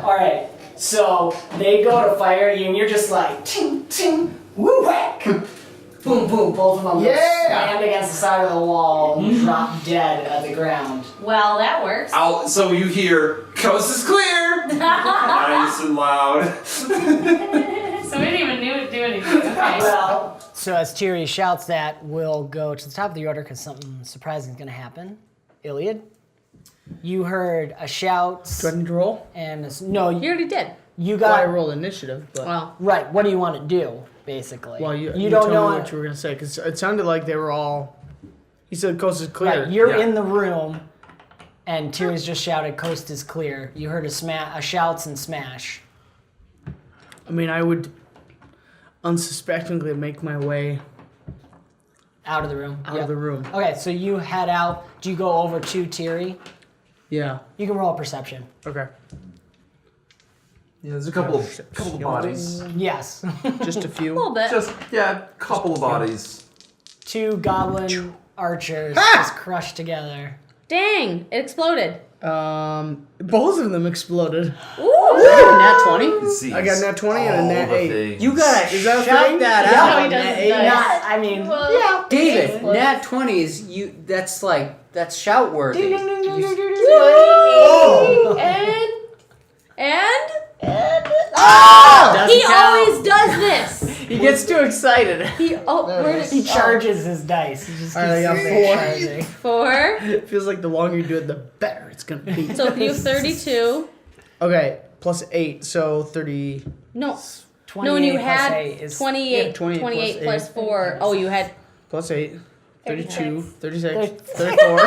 Alright, so they go to fire you and you're just like, ting, ting, woo, whack. Boom, boom, both of them slammed against the side of the wall and drop dead at the ground. Well, that works. So you hear, coast is clear! Nice and loud. So we didn't even do anything. Okay. Well, so as Tiri shouts that, we'll go to the top of the order because something surprising is going to happen. Iliad, you heard a shout Do I need to roll? and no, You already did. you Well, I got roll initiative, but... Well, right. What do you want to do, basically? Well, you don't told know me what you were going to say, because it sounded like they were all... He said coast is clear. Right, you're Yeah. in the room, and Tiri's just shouted, "Coast is clear." You heard a shouts and smash. I mean, I would unsuspectingly make my way Out of the room. out of the room. Okay, so you head out. Do you go over to Tiri? Yeah. You can roll a perception. Okay. Yeah, there's a couple of bodies. Yes. Just a a few. little bit. Just, yeah, a couple of bodies. 2 goblin archers just crushed together. Dang, it exploded. Both of them exploded. Ooh. Nat 20? Disease. I got nat 20 and a All nat the 8. things. You gotta Is that a shout thing? that Yeah, out. he does Nat his 8. dice. Not, I mean, yeah. David, nat 20 is that's shout worthy. Ding, ding, ding, ding, ding, ding, ding. Oh. And Doesn't he count. always does this. He gets too excited. He charges his dice. He just Alright, I keeps got 4. charging. 4. It feels like the longer you do it, the better it's gonna be. So if you have 32. Okay, plus 8, so 30. No. 28 No, and you plus had 8 is 28, Yeah, 28 28 plus plus 4. Oh, you had Plus 8. 32, 36, 36. 34.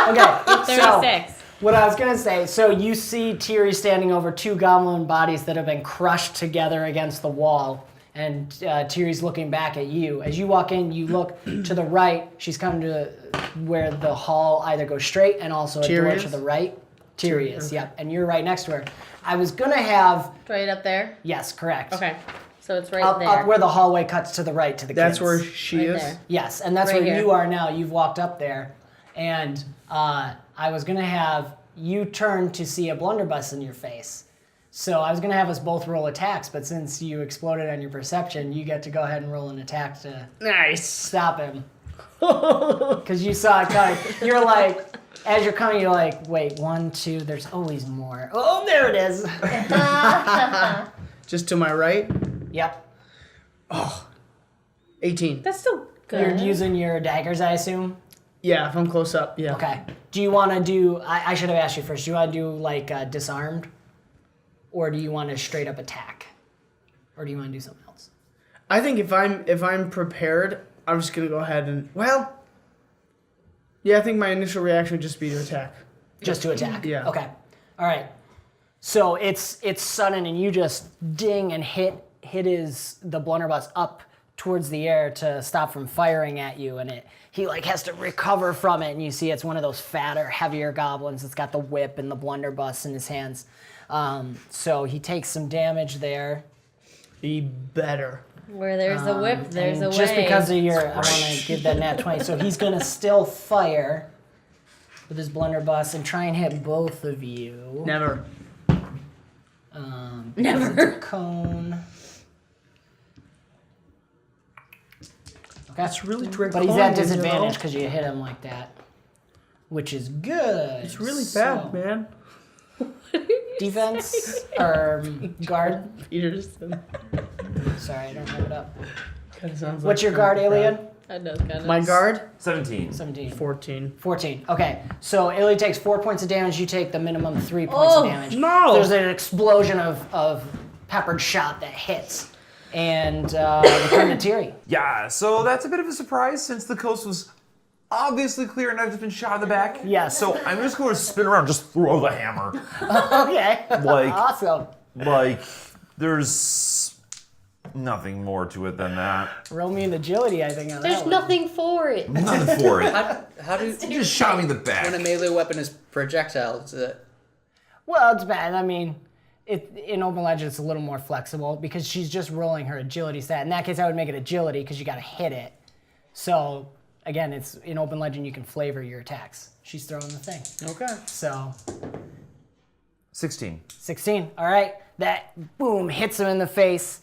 okay. So 36. what I was gonna say, so you see Tiri standing over 2 goblin bodies that have been crushed together against the wall, and Tiri's looking back at you. As you walk in, you look to the right. She's coming to where the hall either goes straight and also a Tiri door is? to the right. Tiri is, yep. And you're right next to her. I was going to have... Right up there? Yes, correct. Okay. So it's right Up, there. up where the hallway cuts to the right to the That's kids. where she Right is. there. Yes, and that's Right where here. you are now. You've walked up there. And I was going to have you turn to see a blunderbuss in your face. So I was going to have us both roll attacks, but since you exploded on your perception, you get to go ahead and roll an attack to Nice. stop him. Because you saw it coming. You're like, as you're coming, you're like, wait, 1, 2, there's always more. Oh, there it is. Just to my right. Yep. 18. That's still good. You're using your daggers, I assume? Yeah, if I'm close up, yeah. Okay. Do you want to do, I should have asked you first, do you want to do like disarmed? Or do you want to straight up attack? Or do you want to do something else? I think if I'm prepared, I'm just gonna go ahead and yeah, I think my initial reaction would just be to attack. Just to attack? Yeah. Okay. All right. So it's sudden and you just ding and hit the blunderbuss up towards the air to stop from firing at you, and he like has to recover from it, and you see it's one of those fatter, heavier goblins that's got the whip and the blunderbuss in his hands. So he takes some damage there. Be better. Where there's a whip, there's And a way. just because of your, I want to give that nat 20. So he's going to still fire with his blunderbuss and try and hit both of you. Never. Never. It's a cone. Okay. That's really draconian. But he's at disadvantage because you hit him like that, which is good. It's really bad, man. Defense or guard? Peterson. Sorry, I don't have it up. Kinda sounds What's like your guard, Alien? I know, kind of. My guard? 17. 17. 14. 14. Okay, so Illy takes 4 points of damage. You take the minimum 3 points of damage. no! There's an explosion of peppered shot that hits. And we turn to Tiri. Yeah, so that's a bit of a surprise since the coast was obviously clear and I've just been shot in the back. Yes. So I'm just going to spin around, just throw the hammer. Okay. Like, Awesome. like, there's nothing more to it than that. Roll me an agility, I think, on There's that one. nothing for it. Nothing for it. How do You just shot me in the back. when a melee weapon is projectile? Is it? Well, it's bad. I mean, in Open Legend, it's a little more flexible because she's just rolling her agility stat. In that case, I would make it agility because you got to hit it. So, again, it's in Open Legend, you can flavor your attacks. She's throwing the thing. Okay. So, 16. 16. All right. That, boom, hits him in the face.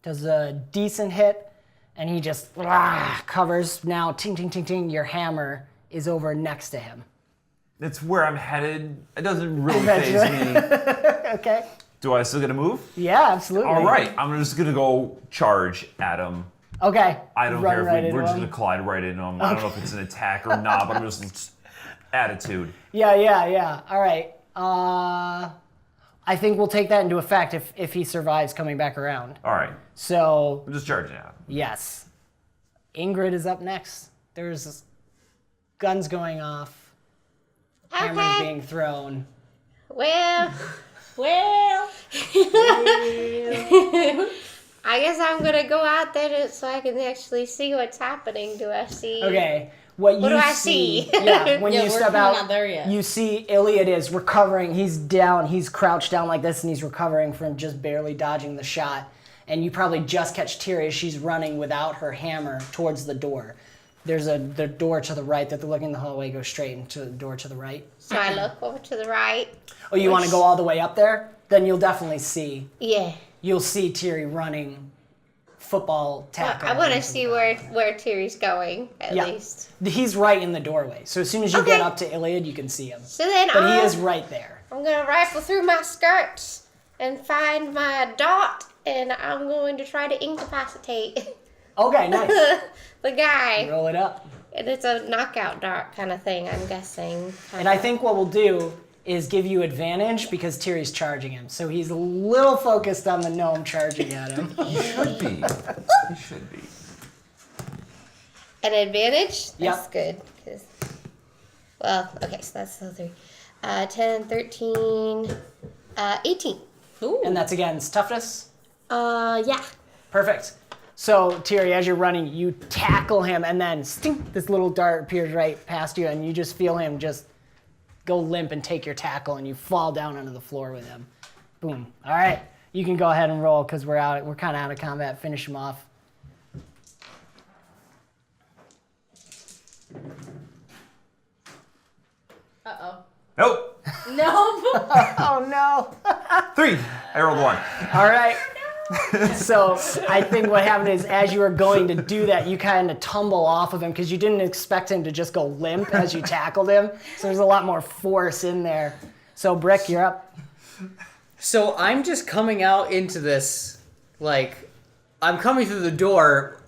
Does a decent hit, and he just covers. Now, ting, ting, ting, ting, your hammer is over next to him. It's where I'm headed. It doesn't really faze me. Okay. Do I still get a move? Yeah, absolutely. All right, I'm just gonna go charge at him. Okay. I don't Run care right if we're into just him. gonna collide right into him. I don't know if it's an attack or not, but I'm just attitude. Yeah. All right. I think we'll take that into effect if he survives coming back around. All right, So, I'm just charging at him. yes. Ingrid is up next. There's guns going off. Hammers Okay. being thrown. Well, I guess I'm gonna go out there so I can actually see what's happening. Do I see? Okay. What do you I see? see? Yeah, when Yeah, you we're step kinda out, not there yet. you see Iliad is recovering. He's down. He's crouched down like this, and he's recovering from just barely dodging the shot. And you probably just catch Tiri as she's running without her hammer towards the door. There's the door to the right that they're looking in the hallway. Go straight into the door to the right. So I look over to the right. Oh, you want to go all the way up there? Then you'll definitely see. Yeah. You'll see Tiri running, football tackle. I want to into see the where Tiri's going at Yeah. least. He's right in the doorway. So as soon as you Okay. get up to Iliad, you can see him. So then But he is right there. I'm gonna rifle through my skirts and find my dart, and I'm going to try to incapacitate Okay, nice. the guy. Roll it up. And it's a knockout dart kind of thing, I'm guessing. And I think what we'll do is give you advantage because Tiri's charging him. So he's a little focused on the gnome charging at him. He should be. He should be. An advantage? That's Yep. good. Well, okay, so that's the 3. 10, 13, 18. Ooh. And that's against toughness. Yeah. Perfect. So Tiri, as you're running, you tackle him, and then stink, this little dart appears right past you, and you just feel him just go limp and take your tackle, and you fall down onto the floor with him. Boom. All right, you can go ahead and roll because we're kind of out of combat. Finish him off. Uh-oh. Nope. No. Oh no. 3. I rolled 1. All right. So I think what happened is as you were going to do that, you kind of tumble off of him because you didn't expect him to just go limp as you tackled him. So there's a lot more force in there. So Brick, you're up. So I'm just coming out into this, like, I'm coming through the door,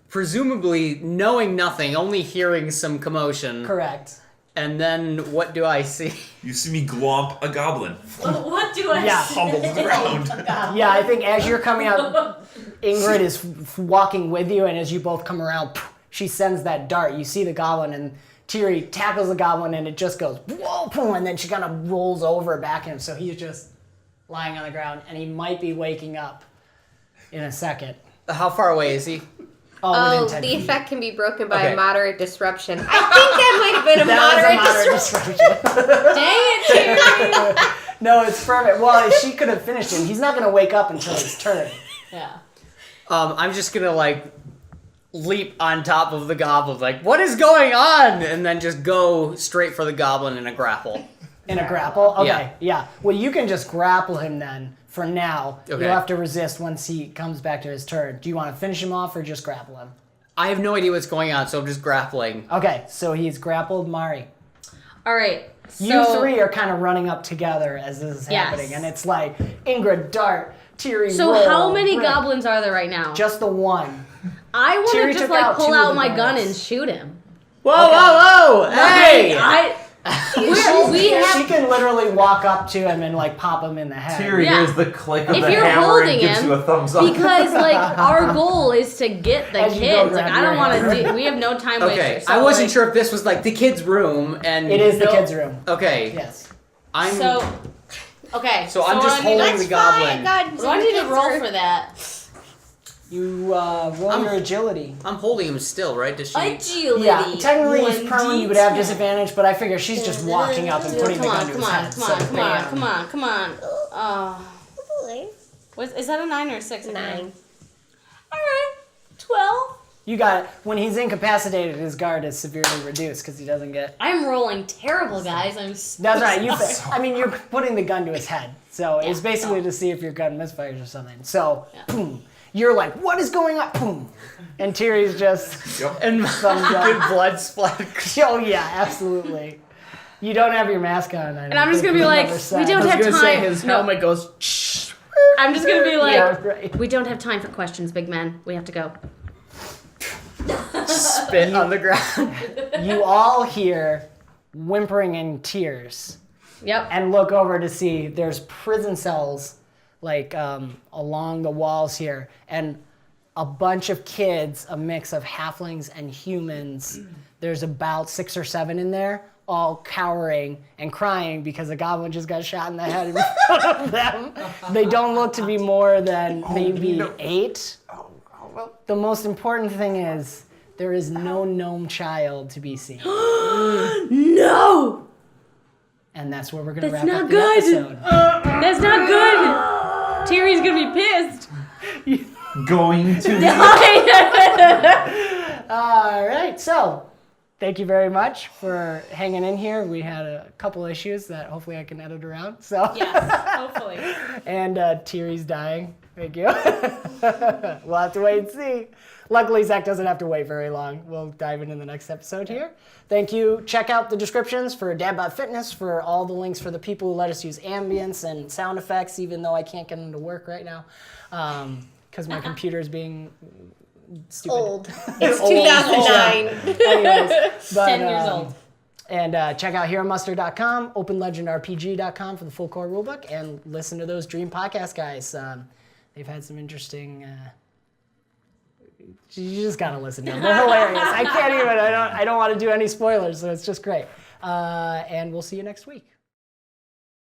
presumably knowing nothing, only hearing some commotion. Correct. And then what do I see? You see me glomp a goblin. What do I Yeah. say? Humble to the ground. Yeah, I think as you're coming out, Ingrid is walking with you, and as you both come around, she sends that dart. You see the goblin, and Tiri tackles the goblin, and it just goes, whoa, boom, and then she kind of rolls over back at him, so he's just lying on the ground, and he might be waking up in a second. How far away is he? Oh, Oh, within 10 the feet. effect can be broken by Okay. a moderate disruption. I think that might have been a That moderate was a disruption. moderate disruption. Dang it, Tiri. No, it's perfect. Well, she could have finished him. He's not going to wake up until his turn. Yeah. I'm just gonna, like, leap on top of the goblin, like, what is going on? And then just go straight for the goblin in a grapple. In a grapple? Okay, Yeah. yeah. Well, you can just grapple him then for now. Okay. You'll have to resist once he comes back to his turn. Do you want to finish him off or just grapple him? I have no idea what's going on, so I'm just grappling. Okay, so he's grappled Maurey. All right. So, You three are kind of running up together as this is Yes. happening, and it's like Ingrid, dart, Tiri, So roll, how many Brick. goblins are there right now? Just the one. I want Tiri to just took like out pull two of out the my gun guards. and shoot him. Whoa, whoa, whoa! Hey! We have. She can literally walk up to him and like pop him in the head. Tiri Yeah. hears the click of If the you're hammer holding and gives him, you a thumbs up. Because like our goal is to get the As you go kids. Like grab I don't your want hammer. to do. We have no time Okay, wasters. So, I wasn't like, sure if this was like the kids' room, and It is the kids' room. Okay, Yes. I'm. So okay. So I'm what just do I need to- holding the goblin. God, Do I need to roll for that? You roll your agility. I'm holding him still, right? Does she? Agility. Yeah, technically he's prone, you would have 1d10. disadvantage, but I figure she's just walking up and putting the gun to his head. Come on. Is that a 9 or a 6? 9. All right. 12. You got it. When he's incapacitated, his guard is severely reduced because he doesn't get. I'm rolling terrible, guys. That's right. I mean, you're putting the gun to his head, so it's basically to see if your gun misfires or something. So, boom. You're like, what is going on? Boom. And Tiri's just. And thumbs up. good blood splat. Oh yeah, absolutely. You don't have your mask on. And I'm just gonna be like, we don't I was have gonna say time. his No. helmet goes. I'm just gonna be like, Yeah, right. we don't have time for questions, big man. We have to go. Spit on the ground. You all hear whimpering and tears, Yep. and look over to see there's prison cells like along the walls here, and a bunch of kids, a mix of halflings and humans. There's about 6 or 7 in there, all cowering and crying because a goblin just got shot in the head in front of them. They don't look to be more than maybe 8. The most important thing is there is no gnome child to be seen. No! And that's where we're going to wrap That's up not the good. episode. That's not good! Tiri's gonna be pissed. Going to All right, so thank you very much for hanging in here. We had a couple issues that hopefully I can edit around. So Yes, hopefully. and Tiri's dying. Thank you. We'll have to wait and see. Luckily, Zach doesn't have to wait very long. We'll dive into the next episode here. Thank you. Check out the descriptions for Dadbot Fitness for all the links for the people who let us use ambience and sound effects, even though I can't get them to work right now because my computer is being stupid. Old. It's 2009. Anyways, but, 10 years old. And check out HeroMuster.com, OpenLegendRPG.com for the full core rulebook, and listen to those Dream Podcast guys. They've had some interesting. You just gotta listen to them. They're hilarious. I can't even. I don't want to do any spoilers, so it's just great. And we'll see you next week.